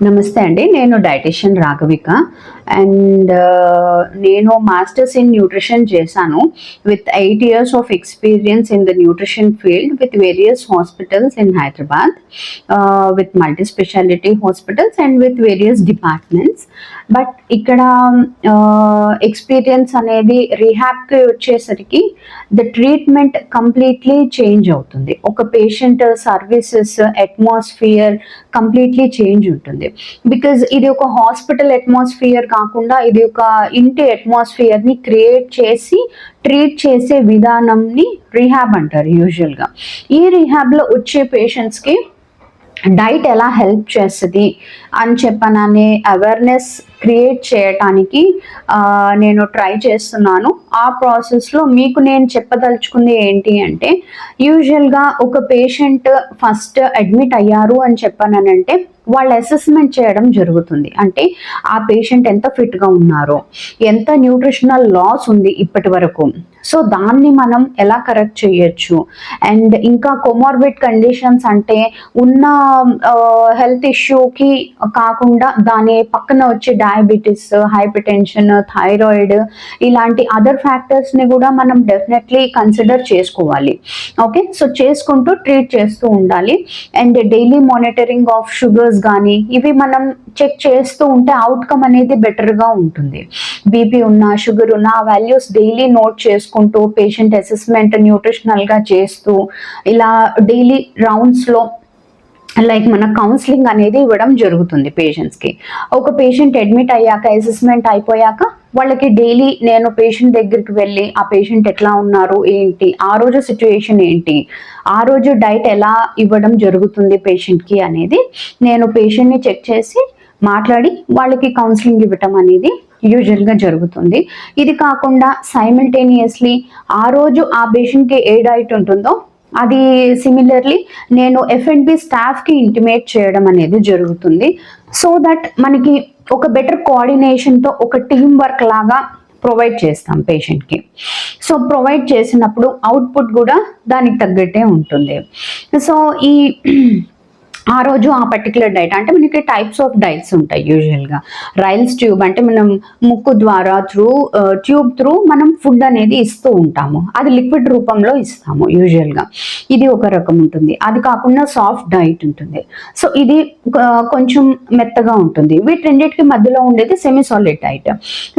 నమస్తే అండి. నేను డైటీషియన్ రాఘవిక అండ్ నేను మాస్టర్స్ ఇన్ న్యూట్రిషన్ చేశాను with 8 years of experience in the nutrition field with various hospitals in Hyderabad, with multi speciality hospitals and with various departments. But ఇక్కడ experience అనేది రీహాబ్కి వచ్చేసరికి the treatment completely change అవుతుంది. ఒక patient services atmosphere completely change ఉంటుంది. Because ఇది ఒక hospital atmosphere కాకుండా ఇది ఒక ఇంటి అట్మాస్ఫియర్ ని క్రియేట్ చేసి ట్రీట్ చేసే విధానంని రీహాబ్ అంటారు యూజువల్గా. ఈ రీహాబ్లో వచ్చే పేషెంట్స్కి డైట్ ఎలా హెల్ప్ చేస్తుంది అని చెప్పననే అవేర్నెస్ క్రియేట్ చేయటానికి నేను ట్రై చేస్తున్నాను. ఆ ప్రాసెస్లో మీకు నేను చెప్పదలుచుకుంది ఏంటి అంటే, యూజువల్గా ఒక పేషెంట్ ఫస్ట్ అడ్మిట్ అయ్యారు అని చెప్పానంటే వాళ్ళు అసెస్మెంట్ చేయడం జరుగుతుంది. అంటే ఆ పేషెంట్ ఎంత ఫిట్గా ఉన్నారో, ఎంత న్యూట్రిషనల్ లాస్ ఉంది ఇప్పటి వరకు, సో దాన్ని మనం ఎలా కరెక్ట్ చేయొచ్చు, అండ్ ఇంకా కొమార్బిడ్ కండిషన్స్ అంటే ఉన్న హెల్త్ ఇష్యూకి కాకుండా దాని పక్కన వచ్చే డయాబెటీస్, హైపర్ టెన్షన్, థైరాయిడ్ ఇలాంటి అదర్ ఫ్యాక్టర్స్ని కూడా మనం డెఫినెట్లీ కన్సిడర్ చేసుకోవాలి. ఓకే, సో చేసుకుంటూ ట్రీట్ చేస్తూ ఉండాలి. And daily monitoring of sugars కానీ ఇవి మనం చెక్ చేస్తూ ఉంటే అవుట్కమ్ అనేది బెటర్గా ఉంటుంది. బీపీ ఉన్నా, షుగర్ ఉన్నా ఆ వాల్యూస్ డైలీ నోట్ చేసుకుంటూ పేషెంట్ అసెస్మెంట్ న్యూట్రిషనల్గా చేస్తూ ఇలా డైలీ రౌండ్స్లో లైక్ మన కౌన్సిలింగ్ అనేది ఇవ్వడం జరుగుతుంది పేషెంట్స్కి. ఒక పేషెంట్ అడ్మిట్ అయ్యాక అసెస్మెంట్ అయిపోయాక వాళ్ళకి డైలీ నేను పేషెంట్ దగ్గరికి వెళ్ళి ఆ పేషెంట్ ఎట్లా ఉన్నారు ఏంటి, ఆ రోజు సిచ్యుయేషన్ ఏంటి, ఆ రోజు డైట్ ఎలా ఇవ్వడం జరుగుతుంది పేషెంట్కి అనేది నేను పేషెంట్ని చెక్ చేసి మాట్లాడి వాళ్ళకి కౌన్సిలింగ్ ఇవ్వటం అనేది యూజువల్గా జరుగుతుంది. ఇది కాకుండా సైమల్టేనియస్లీ ఆ రోజు ఆ పేషెంట్కి ఏ డైట్ ఉంటుందో అది సిమిలర్లీ నేను F&B స్టాఫ్కి ఇంటిమేట్ చేయడం అనేది జరుగుతుంది. సో దట్ మనకి ఒక బెటర్ కోఆర్డినేషన్తో ఒక టీమ్ వర్క్ లాగా ప్రొవైడ్ చేస్తాం పేషెంట్కి. సో ప్రొవైడ్ చేసినప్పుడు అవుట్పుట్ కూడా దానికి తగ్గట్టే ఉంటుంది. సో ఆ రోజు ఆ పర్టికులర్ డైట్ అంటే మనకి టైప్స్ ఆఫ్ డైట్స్ ఉంటాయి యూజువల్గా. రైల్స్ ట్యూబ్ అంటే మనం ముక్కు ద్వారా ట్యూబ్ త్రూ మనం ఫుడ్ అనేది ఇస్తూ ఉంటాము, అది లిక్విడ్ రూపంలో ఇస్తాము యూజువల్గా. ఇది ఒక రకం ఉంటుంది. అది కాకుండా సాఫ్ట్ డైట్ ఉంటుంది. సో ఇది కొంచెం మెత్తగా ఉంటుంది. వీటన్నిటికి మధ్యలో ఉండేది సెమీ సాలిడ్ డైట్.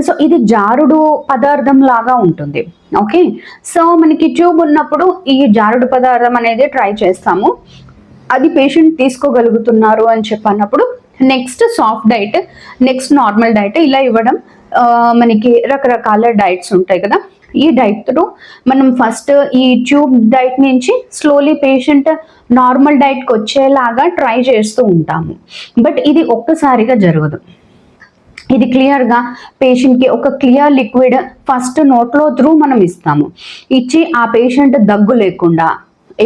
సో ఇది జారుడు పదార్థం లాగా ఉంటుంది. ఓకే, సో మనకి ట్యూబ్ ఉన్నప్పుడు ఈ జారుడు పదార్థం అనేది ట్రై చేస్తాము, అది పేషెంట్ తీసుకోగలుగుతున్నారు అని చెప్పన్నప్పుడు next soft diet, next normal diet ఇలా ఇవ్వడం. మనకి రకరకాల డైట్స్ ఉంటాయి కదా. ఈ డైట్ త్రూ మనం ఫస్ట్ ఈ ట్యూబ్ డైట్ నుంచి స్లోలీ పేషెంట్ నార్మల్ డైట్కి వచ్చేలాగా ట్రై చేస్తూ ఉంటాము. బట్ ఇది ఒక్కసారిగా జరగదు. ఇది క్లియర్గా పేషెంట్కి ఒక క్లియర్ లిక్విడ్ ఫస్ట్ నోట్లో త్రూ మనం ఇస్తాము. ఇచ్చి ఆ పేషెంట్ దగ్గు లేకుండా,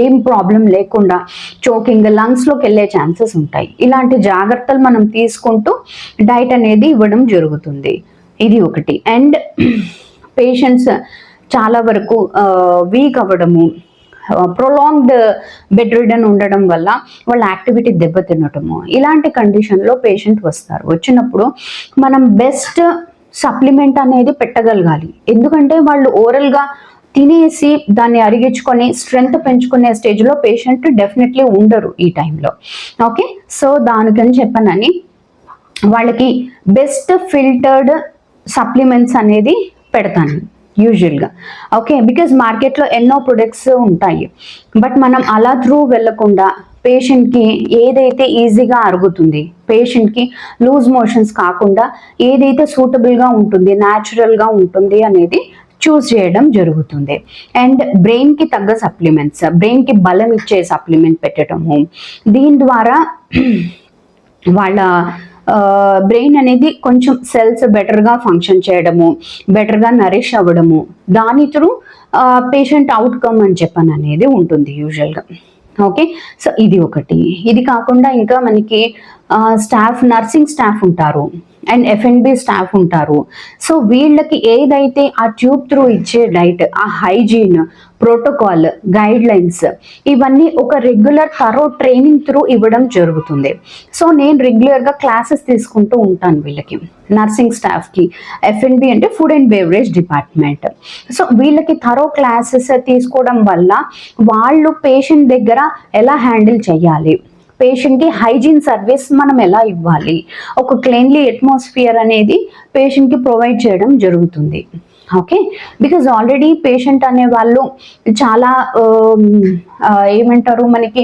ఏం ప్రాబ్లం లేకుండా చోకింగ్, లంగ్స్లోకి వెళ్ళే ఛాన్సెస్ ఉంటాయి. ఇలాంటి జాగ్రత్తలు మనం తీసుకుంటూ డైట్ అనేది ఇవ్వడం జరుగుతుంది. ఇది ఒకటి. అండ్ పేషెంట్స్ చాలా వరకు వీక్ అవ్వడము, ప్రొలాంగ్డ్ బెడ్ రిడన్ ఉండడం వల్ల వాళ్ళ యాక్టివిటీ దెబ్బతినటము, ఇలాంటి కండిషన్లో పేషెంట్ వస్తారు. వచ్చినప్పుడు మనం బెస్ట్ సప్లిమెంట్ అనేది పెట్టగలగాలి. ఎందుకంటే వాళ్ళు ఓరల్గా తినేసి దాన్ని అరిగించుకొని స్ట్రెంగ్త్ పెంచుకునే స్టేజ్లో పేషెంట్ డెఫినెట్లీ ఉండరు ఈ టైంలో. ఓకే, సో దానికని చెప్పనని వాళ్ళకి బెస్ట్ ఫిల్టర్డ్ సప్లిమెంట్స్ అనేది పెడతాను యూజువల్గా. ఓకే, బికాజ్ మార్కెట్లో ఎన్నో ప్రొడక్ట్స్ ఉంటాయి. బట్ మనం అలా త్రూ వెళ్ళకుండా పేషెంట్కి ఏదైతే ఈజీగా అరుగుతుంది, పేషెంట్కి లూజ్ మోషన్స్ కాకుండా ఏదైతే సూటబుల్గా ఉంటుంది, న్యాచురల్గా ఉంటుంది అనేది చూస్ చేయడం జరుగుతుంది. అండ్ బ్రెయిన్కి తగ్గ సప్లిమెంట్స్, బ్రెయిన్కి బలం ఇచ్చే సప్లిమెంట్ పెట్టడము, దీని ద్వారా వాళ్ళ బ్రెయిన్ అనేది కొంచెం సెల్స్ బెటర్గా ఫంక్షన్ చేయడము, బెటర్గా నరిష్ అవ్వడము, దాని త్రూ పేషెంట్ అవుట్కమ్ అని చెప్పని అనేది ఉంటుంది యూజువల్గా. ఓకే, సో ఇది ఒకటి. ఇది కాకుండా ఇంకా మనకి స్టాఫ్, నర్సింగ్ స్టాఫ్ ఉంటారు అండ్ F&B స్టాఫ్ ఉంటారు. సో వీళ్ళకి ఏదైతే ఆ ట్యూబ్ త్రూ ఇచ్చే డైట్, ఆ హైజీన్, ప్రోటోకాల్, గైడ్ లైన్స్, ఇవన్నీ ఒక రెగ్యులర్ థరో ట్రైనింగ్ త్రూ ఇవ్వడం జరుగుతుంది. సో నేను రెగ్యులర్గా క్లాసెస్ తీసుకుంటూ ఉంటాను వీళ్ళకి, నర్సింగ్ స్టాఫ్కి. F&B అంటే food and beverage department. So వీళ్ళకి థరో క్లాసెస్ తీసుకోవడం వల్ల వాళ్ళు పేషెంట్ దగ్గర ఎలా హ్యాండిల్ చేయాలి, పేషెంట్కి హైజీన్ సర్వీస్ మనం ఎలా ఇవ్వాలి, ఒక క్లీన్లీ అట్మాస్ఫియర్ అనేది పేషెంట్కి ప్రొవైడ్ చేయడం జరుగుతుంది. ఓకే, బికాజ్ ఆల్రెడీ పేషెంట్ అనే వాళ్ళు చాలా ఏమంటారు, మనకి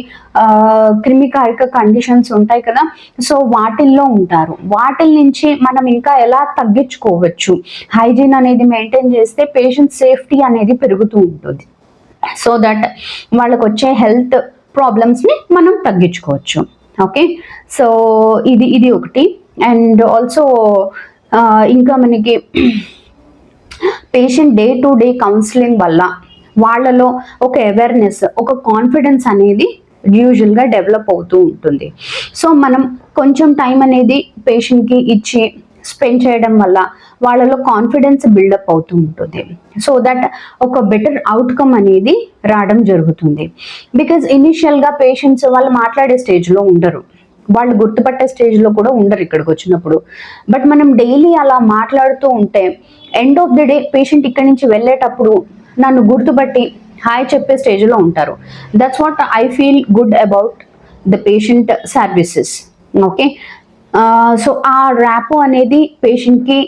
క్రిమికారిక కండిషన్స్ ఉంటాయి కదా, సో వాటిల్లో ఉంటారు. వాటిల్ నుంచి మనం ఇంకా ఎలా తగ్గించుకోవచ్చు, హైజీన్ అనేది మెయింటైన్ చేస్తే పేషెంట్ సేఫ్టీ అనేది పెరుగుతూ ఉంటుంది. సో దట్ వాళ్ళకు వచ్చే హెల్త్ ప్రాబ్లమ్స్ని మనం తగ్గించుకోవచ్చు. ఓకే, సో ఇది ఒకటి. అండ్ ఆల్సో ఇంకా మనకి patient day to day counselling వల్ల వాళ్ళలో ఒక అవేర్నెస్, ఒక కాన్ఫిడెన్స్ అనేది యూజువల్గా డెవలప్ అవుతూ ఉంటుంది. సో మనం కొంచెం టైం అనేది పేషెంట్కి ఇచ్చి స్పెండ్ చేయడం వల్ల వాళ్ళలో కాన్ఫిడెన్స్ బిల్డప్ అవుతూ ఉంటుంది. సో దట్ ఒక బెటర్ అవుట్కమ్ అనేది రావడం జరుగుతుంది. బికాజ్ ఇనిషియల్గా పేషెంట్స్ వాళ్ళు మాట్లాడే స్టేజ్లో ఉండరు, వాళ్ళు గుర్తుపట్టే స్టేజ్లో కూడా ఉండరు ఇక్కడికి వచ్చినప్పుడు. బట్ మనం డైలీ అలా మాట్లాడుతూ ఉంటే end of the day patient ఇక్కడి నుంచి వెళ్ళేటప్పుడు నన్ను గుర్తుపట్టి హాయ్ చెప్పే స్టేజ్లో ఉంటారు. That's what I feel good about the patient services. Okay, so ఆ ర్యాపో అనేది పేషెంట్కి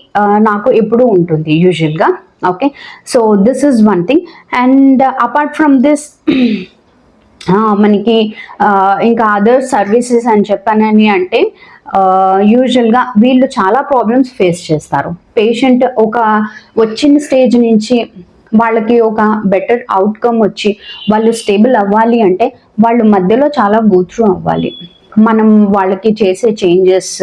నాకు ఎప్పుడూ ఉంటుంది యూజువల్గా. Okay, so this is one thing. And apart from this మనకి ఇంకా అదర్ సర్వీసెస్ అని చెప్పానని అంటే యూజువల్గా వీళ్ళు చాలా ప్రాబ్లమ్స్ ఫేస్ చేస్తారు. పేషెంట్ ఒక వచ్చిన స్టేజ్ నుంచి వాళ్ళకి ఒక బెటర్ అవుట్కమ్ వచ్చి వాళ్ళు స్టేబుల్ అవ్వాలి అంటే వాళ్ళు మధ్యలో చాలా గోత్రూ అవ్వాలి. మనం వాళ్ళకి చేసే చేంజెస్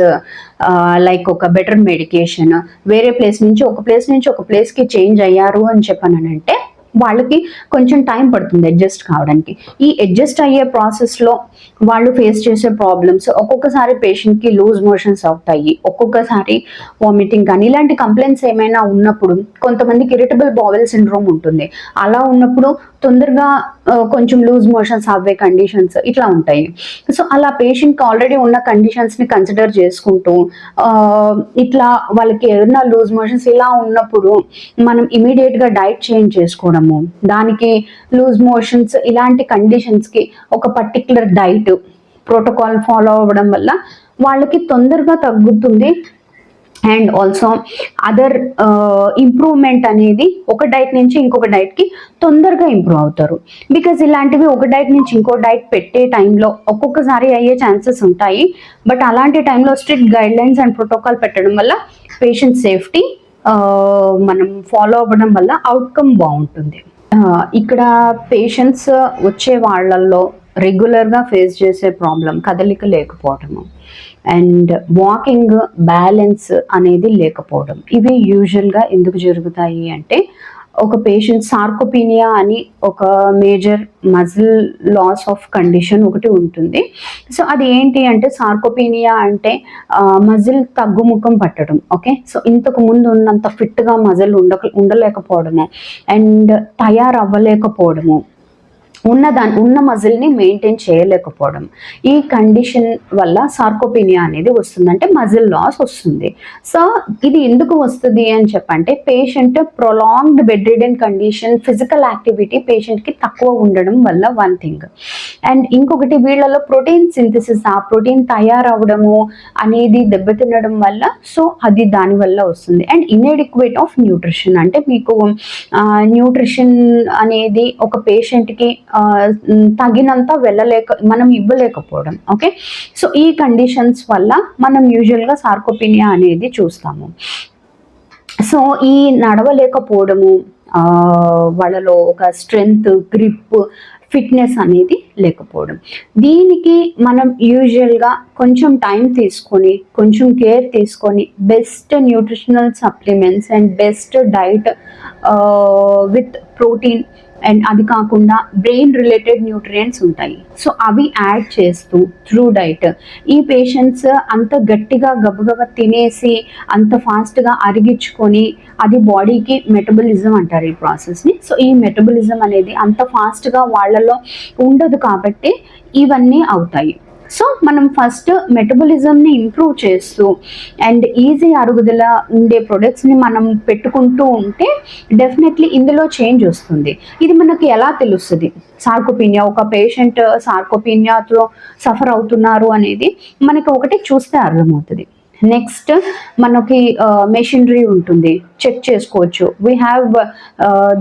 లైక్ ఒక బెటర్ మెడికేషన్, వేరే ప్లేస్ నుంచి ఒక ప్లేస్కి చేంజ్ అయ్యారు అని చెప్పానంటే వాళ్ళకి కొంచెం టైం పడుతుంది అడ్జస్ట్ కావడానికి. ఈ అడ్జస్ట్ అయ్యే ప్రాసెస్లో వాళ్ళు ఫేస్ చేసే ప్రాబ్లమ్స్, ఒక్కొక్కసారి పేషెంట్కి లూజ్ మోషన్స్ అవుతాయి, ఒక్కొక్కసారి వామిటింగ్ కానీ ఇలాంటి కంప్లైంట్స్ ఏమైనా ఉన్నప్పుడు, కొంతమందికి ఇరిటబుల్ బావెల్ సిండ్రోమ్ ఉంటుంది, అలా ఉన్నప్పుడు తొందరగా కొంచెం లూజ్ మోషన్స్ అవ్వే కండిషన్స్ ఇట్లా ఉంటాయి. సో అలా పేషెంట్కి ఆల్రెడీ ఉన్న కండిషన్స్ని కన్సిడర్ చేసుకుంటూ ఇట్లా వాళ్ళకి ఏదైనా లూజ్ మోషన్స్ ఇలా ఉన్నప్పుడు మనం ఇమీడియట్గా డైట్ చేంజ్ చేసుకోవడము, దానికి లూజ్ మోషన్స్ ఇలాంటి కండిషన్స్కి ఒక పర్టిక్యులర్ డైట్ ప్రోటోకాల్ ఫాలో అవ్వడం వల్ల వాళ్ళకి తొందరగా తగ్గుతుంది. అండ్ ఆల్సో అదర్ ఇంప్రూవ్మెంట్ అనేది ఒక డైట్ నుంచి ఇంకొక డైట్కి తొందరగా ఇంప్రూవ్ అవుతారు. బికాజ్ ఇలాంటివి ఒక డైట్ నుంచి ఇంకో డైట్ పెట్టే టైంలో ఒక్కొక్కసారి అయ్యే ఛాన్సెస్ ఉంటాయి. బట్ అలాంటి టైంలో strict guide lines and protocol పెట్టడం వల్ల పేషెంట్ సేఫ్టీ మనం ఫాలో అవ్వడం వల్ల అవుట్కమ్ బాగుంటుంది. ఇక్కడ పేషెంట్స్ వచ్చే వాళ్ళల్లో రెగ్యులర్గా ఫేస్ చేసే ప్రాబ్లం కదలిక లేకపోవడము అండ్ వాకింగ్ బ్యాలెన్స్ అనేది లేకపోవడం. ఇవి యూజువల్గా ఎందుకు జరుగుతాయి అంటే ఒక పేషెంట్ సార్కోపీనియా అని ఒక major muscle loss of condition ఒకటి ఉంటుంది. సో అది ఏంటి అంటే సార్కోపీనియా అంటే మజిల్ తగ్గుముఖం పట్టడం. ఓకే, సో ఇంతకు ముందు ఉన్నంత ఫిట్గా మజిల్ ఉండలేకపోవడము అండ్ తయారవ్వలేకపోవడము, ఉన్న మజిల్ని మెయింటైన్ చేయలేకపోవడం, ఈ కండిషన్ వల్ల సార్కోపీనియా అనేది వస్తుంది, అంటే మజిల్ లాస్ వస్తుంది. సో ఇది ఎందుకు వస్తుంది అని చెప్పంటే patient prolonged bed ridden condition, physical activity పేషెంట్కి తక్కువ ఉండడం వల్ల వన్ థింగ్. అండ్ ఇంకొకటి వీళ్ళలో ప్రోటీన్ సింథసిస్, ఆ ప్రోటీన్ తయారవడము అనేది దెబ్బతినడం వల్ల, సో అది దానివల్ల వస్తుంది. అండ్ ఇన్ఎడిక్వేట్ ఆఫ్ న్యూట్రిషన్, అంటే మీకు న్యూట్రిషన్ అనేది ఒక పేషెంట్కి తగినంత మనం ఇవ్వలేకపోవడం. ఓకే, సో ఈ కండిషన్స్ వల్ల మనం యూజువల్గా సార్కోపీనియా అనేది చూస్తాము. సో ఈ నడవలేకపోవడము, వాళ్ళలో ఒక స్ట్రెంగ్త్, గ్రిప్, ఫిట్నెస్ అనేది లేకపోవడం, దీనికి మనం యూజువల్గా కొంచెం టైం తీసుకొని కొంచెం కేర్ తీసుకొని best nutritional supplements and best diet with protein and అది కాకుండా బ్రెయిన్ రిలేటెడ్ న్యూట్రియంట్స్ ఉంటాయి. సో అవి యాడ్ చేస్తూ త్రూ డైట్ ఈ పేషెంట్స్ అంత గట్టిగా గబగబా తినేసి అంత ఫాస్ట్గా అరిగించుకొని అది బాడీకి మెటబలిజం అంటారు ఈ ప్రాసెస్ని. సో ఈ మెటబలిజం అనేది అంత ఫాస్ట్గా వాళ్ళలో ఉండదు కాబట్టి ఇవన్నీ అవుతాయి. సో మనం ఫస్ట్ మెటబలిజంని ఇంప్రూవ్ చేస్తూ అండ్ ఈజీ అరుగుదల ఉండే ప్రొడక్ట్స్ని మనం పెట్టుకుంటూ ఉంటే డెఫినెట్లీ ఇందులో చేంజ్ వస్తుంది. ఇది మనకి ఎలా తెలుస్తుంది? సార్కోపీనియా, ఒక పేషెంట్ సార్కోపీనియాతో సఫర్ అవుతున్నారు అనేది మనకి ఒకటి చూస్తే అర్థమవుతుంది. నెక్స్ట్ మనకి మెషినరీ ఉంటుంది, చెక్ చేసుకోవచ్చు. We have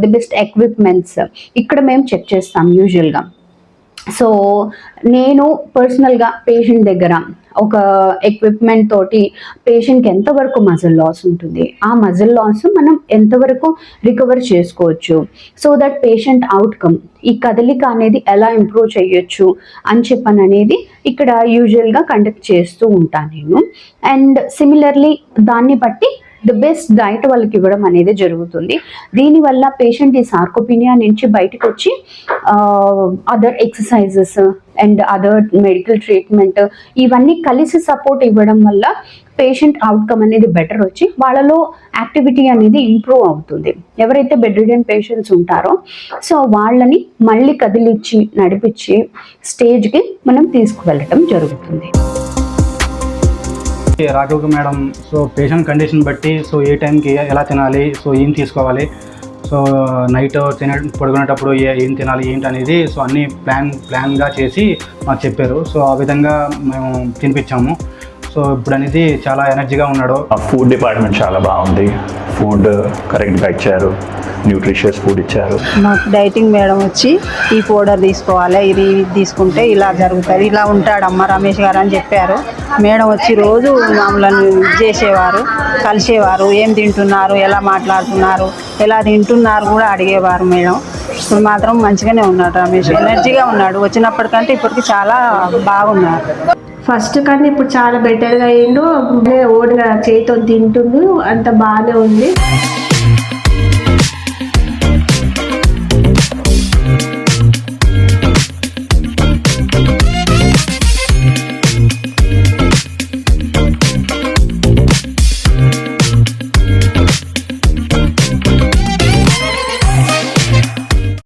the best equipments. ఇక్కడ మేము చెక్ చేస్తాం యూజువల్గా. సో నేను పర్సనల్గా పేషెంట్ దగ్గర ఒక ఎక్విప్మెంట్ తోటి పేషెంట్కి ఎంతవరకు మజిల్ లాస్ ఉంటుంది, ఆ మజిల్ లాస్ మనం ఎంతవరకు రికవర్ చేసుకోవచ్చు, సో దట్ పేషెంట్ అవుట్కమ్ ఈ కదలిక అనేది ఎలా ఇంప్రూవ్ చేయొచ్చు అని చెప్పని అనేది ఇక్కడ యూజువల్గా కండక్ట్ చేస్తూ ఉంటాను నేను. అండ్ సిమిలర్లీ దాన్ని బట్టి ది బెస్ట్ డైట్ వాళ్ళకి ఇవ్వడం అనేది జరుగుతుంది. దీనివల్ల పేషెంట్ ఈ సార్కోపీనియా నుంచి బయటకు వచ్చి other exercises and other medical treatment ఇవన్నీ కలిసి సపోర్ట్ ఇవ్వడం వల్ల పేషెంట్ అవుట్కమ్ అనేది బెటర్ వచ్చి వాళ్ళలో యాక్టివిటీ అనేది ఇంప్రూవ్ అవుతుంది. ఎవరైతే బెడ్ రిడెన్ పేషెంట్స్ ఉంటారో సో వాళ్ళని మళ్ళీ కదిలిచ్చి నడిపించి స్టేజ్కి మనం తీసుకువెళ్ళటం జరుగుతుంది. Raghava madam, so patient condition బట్టి సో ఏ టైంకి ఎలా తినాలి, సో ఏం తీసుకోవాలి, సో నైట్ పడుకునేటప్పుడు ఏం తినాలి ఏంటి అనేది సో అన్నీ ప్లాన్గా చేసి మాకు చెప్పారు. సో ఆ విధంగా మేము తినిపించాము. సో ఇప్పుడు అనేది చాలా ఎనర్జీగా ఉన్నాడు. ఫుడ్ డిపార్ట్మెంట్ చాలా బాగుంది. ఫుడ్ కరెక్ట్గా ఇచ్చారు, న్యూట్రిషియస్ ఫుడ్ ఇచ్చారు. మాకు డైటింగ్ మేడం వచ్చి ఈ పౌడర్ తీసుకోవాలి, ఇది తీసుకుంటే ఇలా జరుగుతుంది, ఇలా ఉంటాడమ్మ రమేష్ గారు అని చెప్పారు. మేడం వచ్చి రోజు మమ్మల్ని చేసేవారు, కలిసేవారు, ఏం తింటున్నారు, ఎలా మాట్లాడుతున్నారు, ఎలా తింటున్నారు కూడా అడిగేవారు మేడం. ఇప్పుడు మాత్రం మంచిగానే ఉన్నాడు రమేష్, ఎనర్జీగా ఉన్నాడు. వచ్చినప్పటికంటే ఇప్పటికి చాలా బాగున్నారు. ఫస్ట్ కానీ ఇప్పుడు చాలా బెటర్గా అయ్యిండు. ఓన్గా చేతితో తింటుండు, అంత బాగానే ఉంది.